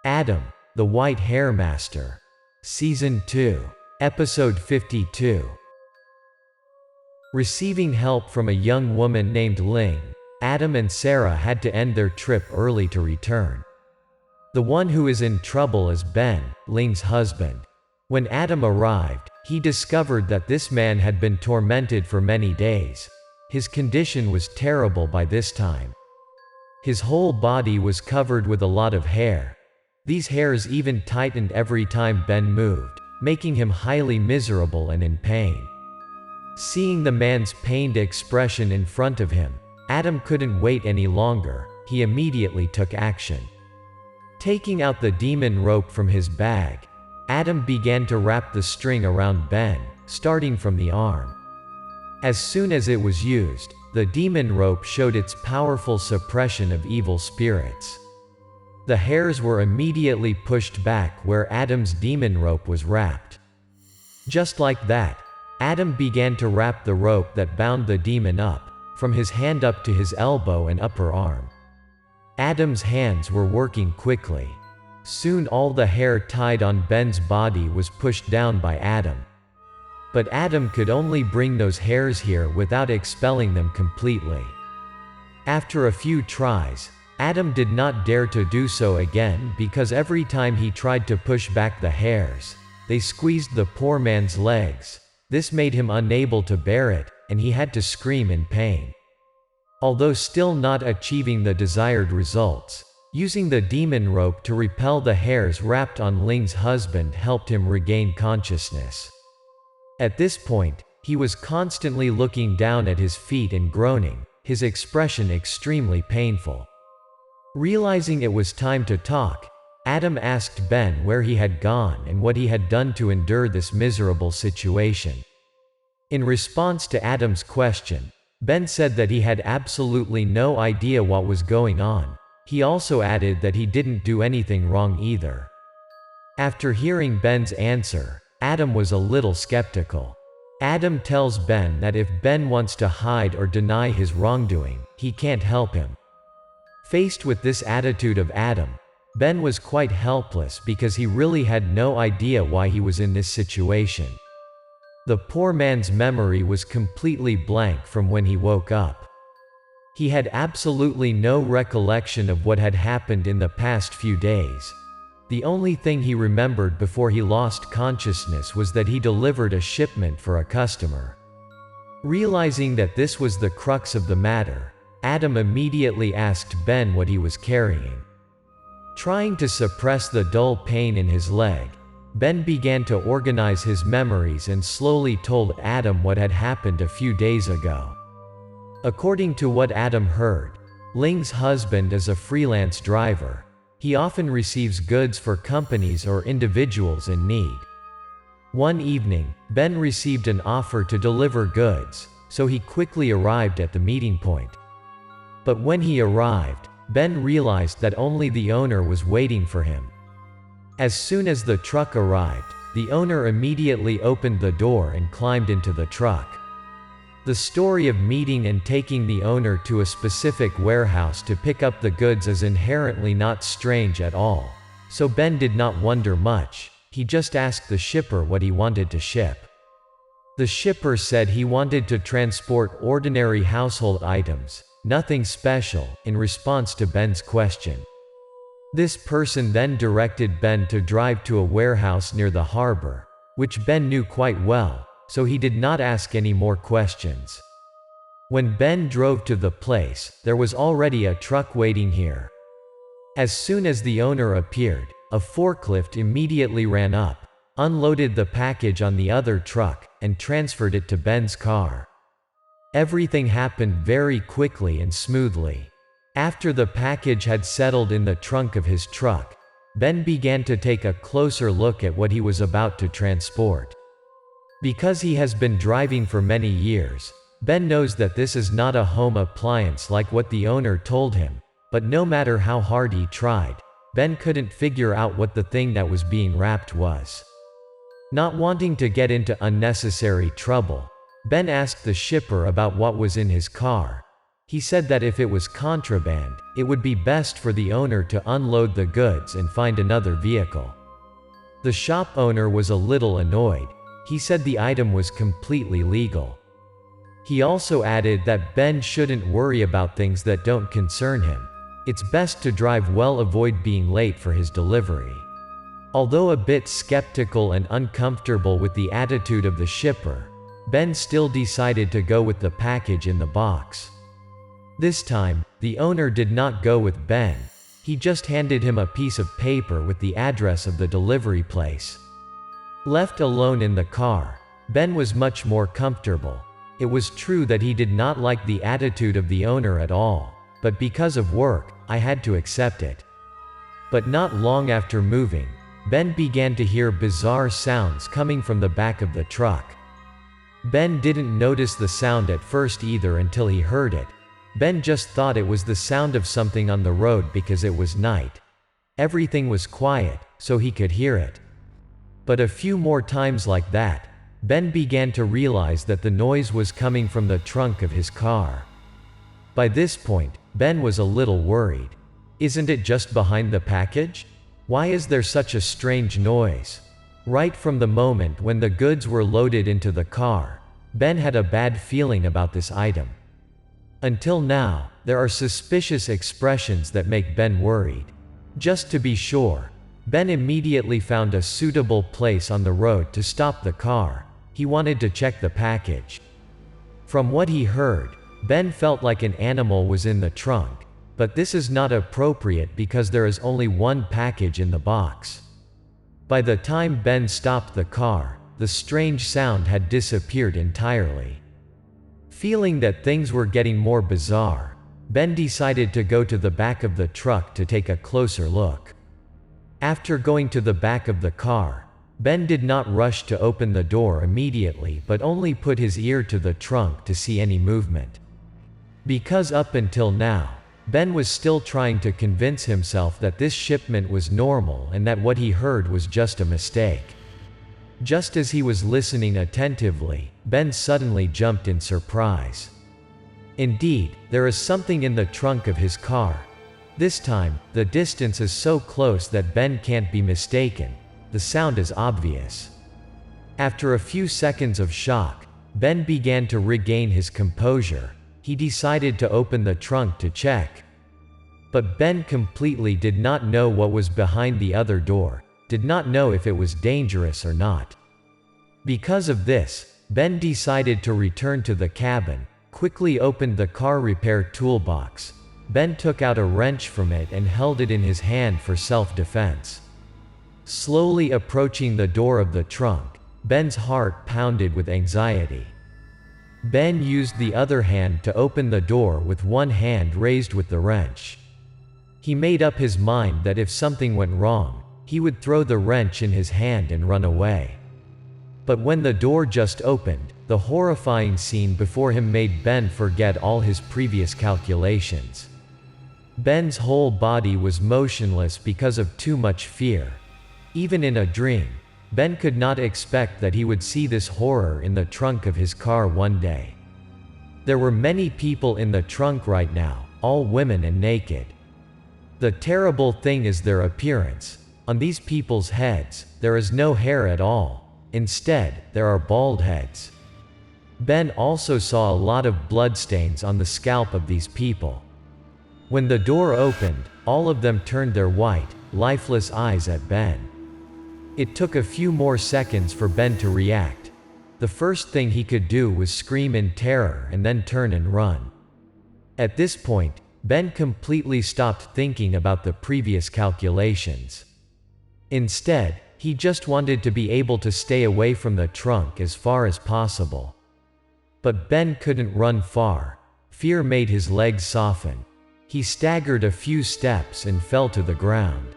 Adam, the White Hair Master. Season 2. Episode 52. Receiving help from a young woman named Ling, Adam and Sarah had to end their trip early to return. The one who is in trouble is Ben, Ling's husband. When Adam arrived, he discovered that this man had been tormented for many days. His condition was terrible by this time. His whole body was covered with a lot of hair. These hairs even tightened every time Ben moved, making him highly miserable and in pain. Seeing the man's pained expression in front of him, Adam couldn't wait any longer. He immediately took action. Taking out the demon rope from his bag, Adam began to wrap the string around Ben, starting from the arm. As soon as it was used, the demon rope showed its powerful suppression of evil spirits. The hairs were immediately pushed back where Adam's demon rope was wrapped. Just like that, Adam began to wrap the rope that bound the demon up, from his hand up to his elbow and upper arm. Adam's hands were working quickly. Soon all the hair tied on Ben's body was pushed down by Adam. But Adam could only bring those hairs here without expelling them completely. After a few tries, Adam did not dare to do so again because every time he tried to push back the hairs, they squeezed the poor man's legs. This made him unable to bear it, and he had to scream in pain. Although still not achieving the desired results, using the demon rope to repel the hairs wrapped on Ling's husband helped him regain consciousness. At this point, he was constantly looking down at his feet and groaning, his expression extremely painful. Realizing it was time to talk, Adam asked Ben where he had gone and what he had done to endure this miserable situation. In response to Adam's question, Ben said that he had absolutely no idea what was going on. He also added that he didn't do anything wrong either. After hearing Ben's answer, Adam was a little skeptical. Adam tells Ben that if Ben wants to hide or deny his wrongdoing, he can't help him. Faced with this attitude of Adam, Ben was quite helpless because he really had no idea why he was in this situation. The poor man's memory was completely blank from when he woke up. He had absolutely no recollection of what had happened in the past few days. The only thing he remembered before he lost consciousness was that he delivered a shipment for a customer. Realizing that this was the crux of the matter, Adam immediately asked Ben what he was carrying. Trying to suppress the dull pain in his leg, Ben began to organize his memories and slowly told Adam what had happened a few days ago. According to what Adam heard, Ling's husband is a freelance driver. He often receives goods for companies or individuals in need. One evening, Ben received an offer to deliver goods, so he quickly arrived at the meeting point. But when he arrived, Ben realized that only the owner was waiting for him. As soon as the truck arrived, the owner immediately opened the door and climbed into the truck. The story of meeting and taking the owner to a specific warehouse to pick up the goods is inherently not strange at all, so Ben did not wonder much. He just asked the shipper what he wanted to ship. The shipper said he wanted to transport ordinary household items, nothing special, in response to Ben's question. This person then directed Ben to drive to a warehouse near the harbor, which Ben knew quite well, so he did not ask any more questions. When Ben drove to the place, there was already a truck waiting here. As soon as the owner appeared, a forklift immediately ran up, unloaded the package on the other truck, and transferred it to Ben's car. Everything happened very quickly and smoothly. After the package had settled in the trunk of his truck, Ben began to take a closer look at what he was about to transport. Because he has been driving for many years, Ben knows that this is not a home appliance like what the owner told him, but no matter how hard he tried, Ben couldn't figure out what the thing that was being wrapped was. Not wanting to get into unnecessary trouble, Ben asked the shipper about what was in his car. He said that if it was contraband, it would be best for the owner to unload the goods and find another vehicle. The shop owner was a little annoyed. He said the item was completely legal. He also added that Ben shouldn't worry about things that don't concern him. It's best to drive well, avoid being late for his delivery. Although a bit skeptical and uncomfortable with the attitude of the shipper, Ben still decided to go with the package in the box. This time, the owner did not go with Ben. He just handed him a piece of paper with the address of the delivery place. Left alone in the car, Ben was much more comfortable. It was true that he did not like the attitude of the owner at all, but because of work, I had to accept it. But not long after moving, Ben began to hear bizarre sounds coming from the back of the truck. Ben didn't notice the sound at first either until he heard it. Ben just thought it was the sound of something on the road because it was night. Everything was quiet, so he could hear it. But a few more times like that, Ben began to realize that the noise was coming from the trunk of his car. By this point, Ben was a little worried. Isn't it just behind the package? Why is there such a strange noise? Right from the moment when the goods were loaded into the car, Ben had a bad feeling about this item. Until now, there are suspicious expressions that make Ben worried. Just to be sure, Ben immediately found a suitable place on the road to stop the car. He wanted to check the package. From what he heard, Ben felt like an animal was in the trunk, but this is not appropriate because there is only one package in the box. By the time Ben stopped the car, the strange sound had disappeared entirely. Feeling that things were getting more bizarre, Ben decided to go to the back of the truck to take a closer look. After going to the back of the car, Ben did not rush to open the door immediately but only put his ear to the trunk to see any movement. Because up until now, Ben was still trying to convince himself that this shipment was normal and that what he heard was just a mistake. Just as he was listening attentively, Ben suddenly jumped in surprise. Indeed, there is something in the trunk of his car. This time, the distance is so close that Ben can't be mistaken. The sound is obvious. After a few seconds of shock, Ben began to regain his composure. He decided to open the trunk to check. But Ben completely did not know what was behind the other door, did not know if it was dangerous or not. Because of this, Ben decided to return to the cabin, quickly opened the car repair toolbox. Ben took out a wrench from it and held it in his hand for self-defense. Slowly approaching the door of the trunk, Ben's heart pounded with anxiety. Ben used the other hand to open the door with one hand raised with the wrench. He made up his mind that if something went wrong, he would throw the wrench in his hand and run away. But when the door just opened, the horrifying scene before him made Ben forget all his previous calculations. Ben's whole body was motionless because of too much fear. Even in a dream, Ben could not expect that he would see this horror in the trunk of his car one day. There were many people in the trunk right now, all women and naked. The terrible thing is their appearance. On these people's heads, there is no hair at all. Instead, there are bald heads. Ben also saw a lot of bloodstains on the scalp of these people. When the door opened, all of them turned their white, lifeless eyes at Ben. It took a few more seconds for Ben to react. The first thing he could do was scream in terror and then turn and run. At this point, Ben completely stopped thinking about the previous calculations. Instead, he just wanted to be able to stay away from the trunk as far as possible. But Ben couldn't run far. Fear made his legs soften. He staggered a few steps and fell to the ground.